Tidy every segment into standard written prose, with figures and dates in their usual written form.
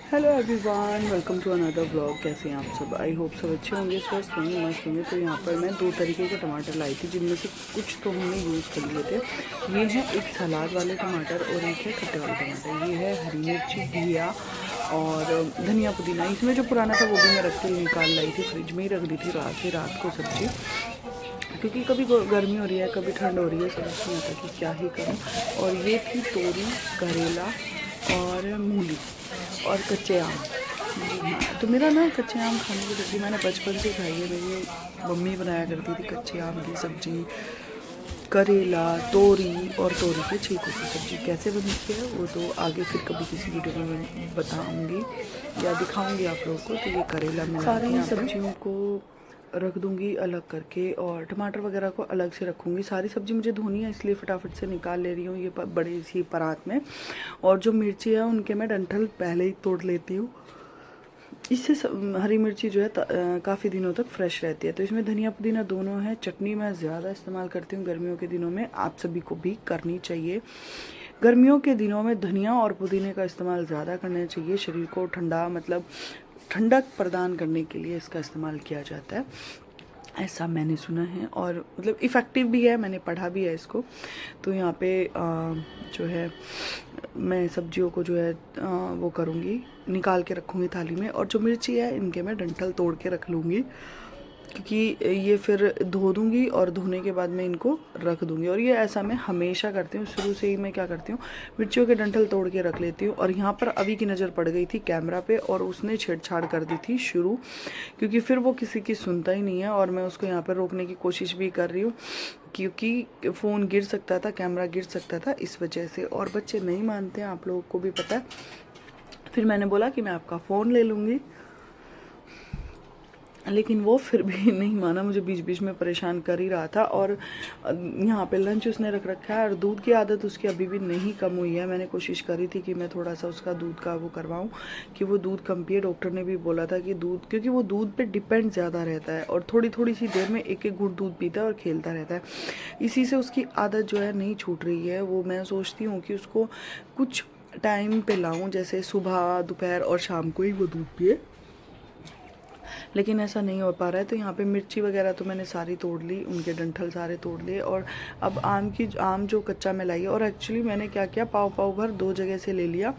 Hello everyone, welcome to another vlog. कैसे हैं आप सब? आई होप सब अच्छे होंगे, स्वस्थ होंगे, मस्त होंगे। तो यहाँ पर मैं दो तरीके के टमाटर लाई थी, जिनमें से कुछ तो हमने यूज़ कर लिए थे। ये है एक सलाद वाले टमाटर और एक है खट्टे वाले टमाटर। ये है हरी मिर्ची, घिया और धनिया पुदीना। इसमें जो पुराना था वो भी मैं रख के निकाल लाई थी, फ्रिज में ही रख दी थी रात को सब्जी, क्योंकि कभी गर्मी हो रही है कभी ठंड हो रही है, समझ नहीं आता कि क्या ही करूँ। और ये थी तोरी, करेला और मूली और कच्चे आम। तो मेरा ना कच्चे आम खाने की सब्ज़ी मैंने बचपन से खाई है। मेरी मम्मी बनाया करती थी कच्चे आम की सब्ज़ी, करेला, तोरी और तोरी के छिलकों की सब्ज़ी। कैसे बनती है वो तो आगे फिर कभी किसी वीडियो में मैं बताऊँगी या दिखाऊँगी आप लोगों को। तो ये करेला में सारी सब्जियों को रख दूँगी अलग करके और टमाटर वगैरह को अलग से रखूँगी। सारी सब्ज़ी मुझे धोनी है, इसलिए फटाफट से निकाल ले रही हूँ ये बड़ी सी परात में। और जो मिर्ची है उनके मैं डंठल पहले ही तोड़ लेती हूँ। इससे हरी मिर्ची जो है काफ़ी दिनों तक फ्रेश रहती है। तो इसमें धनिया पुदीना दोनों है। चटनी मैं ज़्यादा इस्तेमाल करती हूँ गर्मियों के दिनों में, आप सभी को भी करनी चाहिए। गर्मियों के दिनों में धनिया और पुदीने का इस्तेमाल ज़्यादा करना चाहिए। शरीर को ठंडा मतलब ठंडक प्रदान करने के लिए इसका इस्तेमाल किया जाता है, ऐसा मैंने सुना है। और मतलब इफ़ेक्टिव भी है, मैंने पढ़ा भी है इसको। तो यहाँ पे जो है मैं सब्जियों को जो है वो करूँगी, निकाल के रखूँगी थाली में। और जो मिर्ची है इनके मैं डंठल तोड़ के रख लूँगी, क्योंकि ये फिर धो दूँगी और धोने के बाद मैं इनको रख दूँगी। और ये ऐसा मैं हमेशा करती हूँ, शुरू से ही मैं क्या करती हूँ, मिर्चियों के डंठल तोड़ के रख लेती हूँ। और यहाँ पर अभी की नज़र पड़ गई थी कैमरा पे और उसने छेड़छाड़ कर दी थी शुरू, क्योंकि फिर वो किसी की सुनता ही नहीं है। और मैं उसको यहाँ पर रोकने की कोशिश भी कर रही हूँ, क्योंकि फ़ोन गिर सकता था, कैमरा गिर सकता था, इस वजह से। और बच्चे नहीं मानते हैं, आप लोगों को भी पता है। फिर मैंने बोला कि मैं आपका फ़ोन ले लूँगी, लेकिन वो फिर भी नहीं माना, मुझे बीच बीच में परेशान कर ही रहा था। और यहाँ पे लंच उसने रख रखा है और दूध की आदत उसकी अभी भी नहीं कम हुई है। मैंने कोशिश करी थी कि मैं थोड़ा सा उसका दूध का वो करवाऊँ कि वो दूध कम पिए। डॉक्टर ने भी बोला था कि दूध, क्योंकि वो दूध पे डिपेंड ज़्यादा रहता है और थोड़ी थोड़ी सी देर में एक एक घूंट दूध पीता है और खेलता रहता है। इसी से उसकी आदत जो है नहीं छूट रही है। वो मैं सोचती हूँ कि उसको कुछ टाइम पे लाऊं, जैसे सुबह, दोपहर और शाम को ही वो दूध पिए, लेकिन ऐसा नहीं हो पा रहा है। तो यहाँ पे मिर्ची वगैरह तो मैंने सारी तोड़ ली, उनके डंठल सारे तोड़ लिए। और अब आम जो कच्चा मैं लाई है, और एक्चुअली मैंने क्या किया, पाव भर 2 जगह से ले लिया,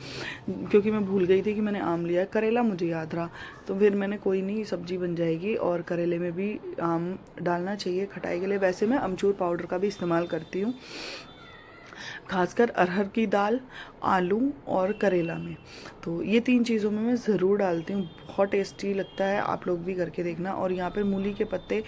क्योंकि मैं भूल गई थी कि मैंने आम लिया है। करेला मुझे याद रहा, तो फिर मैंने कोई नहीं, सब्जी बन जाएगी। और करेले में भी आम डालना चाहिए खटाई के लिए। वैसे मैं अमचूर पाउडर का भी इस्तेमाल करती हूँ, खासकर अरहर की दाल, आलू और करेला में। तो ये 3 चीज़ों में मैं ज़रूर डालती हूँ, बहुत टेस्टी लगता है, आप लोग भी करके देखना। और यहाँ पर मूली के पत्ते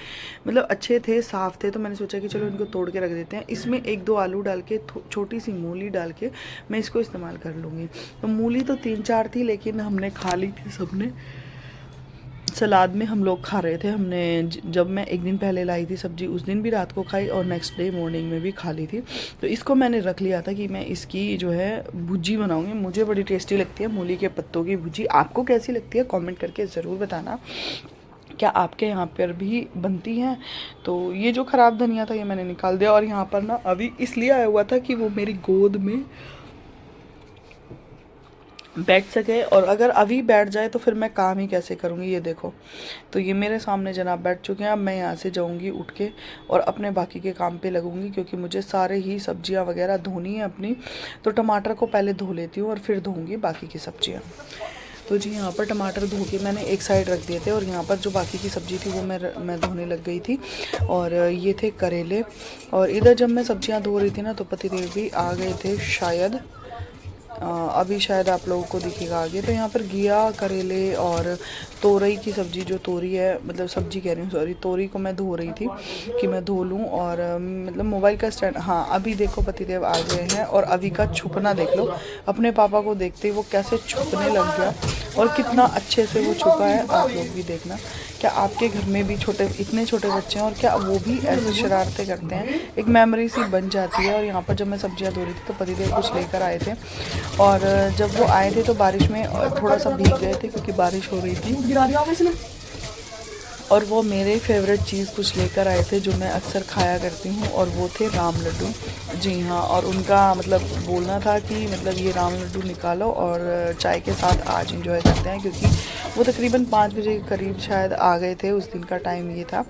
मतलब अच्छे थे, साफ़ थे, तो मैंने सोचा कि चलो इनको तोड़ के रख देते हैं। इसमें 1-2 आलू डाल के, छोटी सी मूली डाल के मैं इसको इस्तेमाल कर लूँगी। तो मूली तो 3-4 थी, लेकिन हमने खा ली थी सबने। सलाद में हम लोग खा रहे थे। हमने जब मैं एक दिन पहले लाई थी सब्ज़ी, उस दिन भी रात को खाई और नेक्स्ट डे मॉर्निंग में भी खा ली थी। तो इसको मैंने रख लिया था कि मैं इसकी जो है भुजी बनाऊंगी। मुझे बड़ी टेस्टी लगती है मूली के पत्तों की भुजी। आपको कैसी लगती है कमेंट करके ज़रूर बताना, क्या आपके यहाँ पर भी बनती हैं। तो ये जो ख़राब धनिया था ये मैंने निकाल दिया। और यहाँ पर ना अभी इसलिए आया हुआ था कि वो मेरी गोद में बैठ सके, और अगर अभी बैठ जाए तो फिर मैं काम ही कैसे करूँगी। ये देखो, तो ये मेरे सामने जनाब बैठ चुके हैं। अब मैं यहाँ से जाऊँगी उठ के और अपने बाकी के काम पे लगूँगी, क्योंकि मुझे सारे ही सब्जियाँ वगैरह धोनी है अपनी। तो टमाटर को पहले धो लेती हूँ और फिर धोऊँगी बाकी की सब्जियाँ। तो जी यहाँ पर टमाटर धो के मैंने एक साइड रख दिए थे, और यहाँ पर जो बाकी की सब्ज़ी थी वो मैं धोने लग गई थी। और ये थे करेले। और इधर जब मैं सब्जियाँ धो रही थी ना, तो पतिदेव भी आ गए थे शायद, अभी शायद आप लोगों को दिखेगा आगे। तो यहाँ पर घिया, करेले और तोरई की सब्ज़ी, जो तोरी है, मतलब सब्जी कह रही हूँ सॉरी, तोरी को मैं धो रही थी कि मैं धो लूँ। और मतलब मोबाइल का स्टैंड, हाँ अभी देखो पतिदेव आ गए हैं। और अभी का छुपना देख लो, अपने पापा को देखते ही वो कैसे छुपने लग गया और कितना अच्छे से वो छुपा है, आप लोग भी देखना। क्या आपके घर में भी इतने छोटे बच्चे हैं और क्या वो भी ऐसे शरारतें करते हैं? एक मेमोरी सी बन जाती है। और यहाँ पर जब मैं सब्जियाँ धो रही थी तो पतिदेव कुछ लेकर आए थे, और जब वो आए थे तो बारिश में थोड़ा सा भीग गए थे, क्योंकि बारिश हो रही थी। और वो मेरे फेवरेट चीज़ कुछ लेकर आए थे जो मैं अक्सर खाया करती हूँ, और वो थे राम लड्डू। जी हाँ, और उनका मतलब बोलना था कि मतलब ये राम लड्डू निकालो और चाय के साथ आज एंजॉय करते हैं, क्योंकि वो तकरीबन 5 बजे के करीब शायद आ गए थे, उस दिन का टाइम ये था।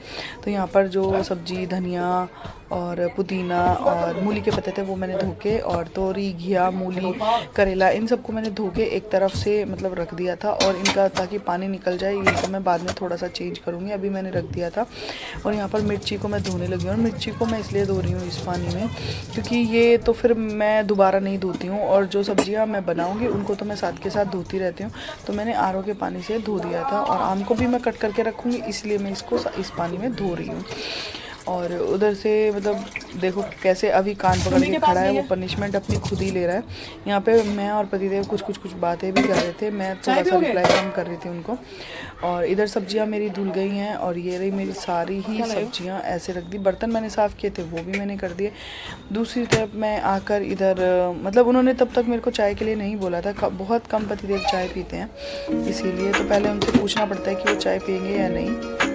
तो यहाँ पर जो सब्ज़ी धनिया और पुदीना और मूली के पत्ते थे वो मैंने धो के, और तोरी, घिया, मूली, करेला, इन सबको मैंने धो के एक तरफ से मतलब रख दिया था, और इनका ताकि पानी निकल जाए ये तो मैं बाद में थोड़ा सा चेंज करूँगी, अभी मैंने रख दिया था। और यहाँ पर मिर्ची को मैं धोने लगी हूँ, और मिर्ची को मैं इसलिए धो रही हूँ इस पानी में क्योंकि ये तो फिर मैं दोबारा नहीं धोती हूँ, और जो सब्जियाँ मैं बनाऊँगी उनको तो मैं साथ के साथ धोती रहती हूँ। तो मैंने आरओ के पानी से धो दिया था, और आम को भी मैं कट करके रखूँगी इसलिए मैं इसको इस पानी में धो रही हूँ। और उधर से मतलब देखो कैसे अभी कान पकड़ के खड़ा है, वो पनिशमेंट अपनी खुद ही ले रहा है। यहाँ पे मैं और पतिदेव कुछ बातें भी कर रहे थे, मैं थोड़ा सा रिप्लाई कम कर रही थी उनको। और इधर सब्जियाँ मेरी धुल गई हैं, और ये रही मेरी सारी ही सब्जियाँ ऐसे रख दी। बर्तन मैंने साफ़ किए थे वो भी मैंने कर दिए। दूसरी तरफ मैं आकर इधर मतलब उन्होंने तब तक मेरे को चाय के लिए नहीं बोला था, बहुत कम पतिदेव चाय पीते हैं, इसीलिए तो पहले उनसे पूछना पड़ता है कि वो चाय पियेंगे या नहीं।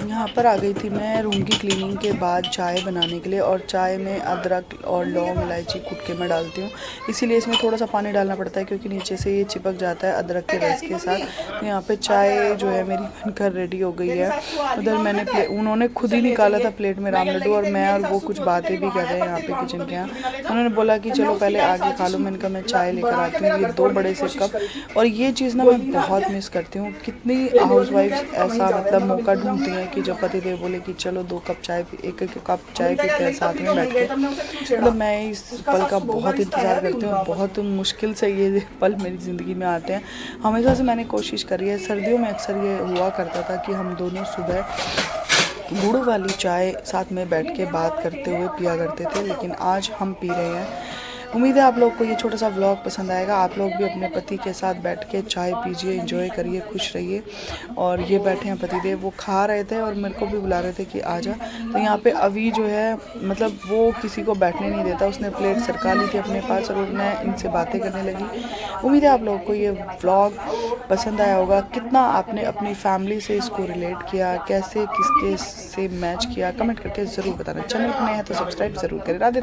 यहाँ पर आ गई थी मैं रूम की क्लीनिंग के बाद चाय बनाने के लिए, और चाय में अदरक और लौंग इलायची कूट के मैं डालती हूँ, इसीलिए इसमें थोड़ा सा पानी डालना पड़ता है क्योंकि नीचे से ये चिपक जाता है अदरक के रस के साथ। तो यहाँ पे चाय जो है मेरी बनकर रेडी हो गई है। उधर मैंने उन्होंने खुद ही निकाला था प्लेट में राम लड्डू, और मैं और वो कुछ बातें भी कर रहे हैं यहाँ पे किचन के यहाँ। उन्होंने बोला कि चलो पहले आगे खा लो, मैंने कहा मैं चाय लेकर आती हूँ, ये 2 बड़े से कप। और ये चीज़ ना मैं बहुत मिस करती हूँ, कितनी हाउसवाइफ्स ऐसा मतलब मौका ढूंढती हैं कि जब पतिदेव बोले कि चलो 2 कप चाय, एक कप चाय पीते हैं साथ में बैठ के। मतलब मैं इस पल का बहुत इंतज़ार करती हूँ, बहुत मुश्किल से ये पल मेरी ज़िंदगी में आते हैं। हमेशा से मैंने कोशिश करी है, सर्दियों में अक्सर ये हुआ करता था कि हम दोनों सुबह गुड़ वाली चाय साथ में बैठ के बात करते हुए पिया करते थे, लेकिन आज हम पी रहे हैं। उम्मीद है आप लोग को ये छोटा सा व्लॉग पसंद आएगा। आप लोग भी अपने पति के साथ बैठ के चाय पीजिए, एंजॉय करिए, खुश रहिए। और ये बैठे हैं पतिदेव, वो खा रहे थे और मेरे को भी बुला रहे थे कि आ जा। तो यहाँ पे अभी जो है मतलब वो किसी को बैठने नहीं देता, उसने प्लेट सरका ली थी अपने पास और मैं इनसे बातें करने लगी। उम्मीद है आप लोगों को ये व्लॉग पसंद आया होगा। कितना आपने अपनी फैमिली से इसको रिलेट किया, कैसे किसके से मैच किया, कमेंट करके ज़रूर बताना। चैनल पर नए हैं तो सब्सक्राइब ज़रूर करें। राधे।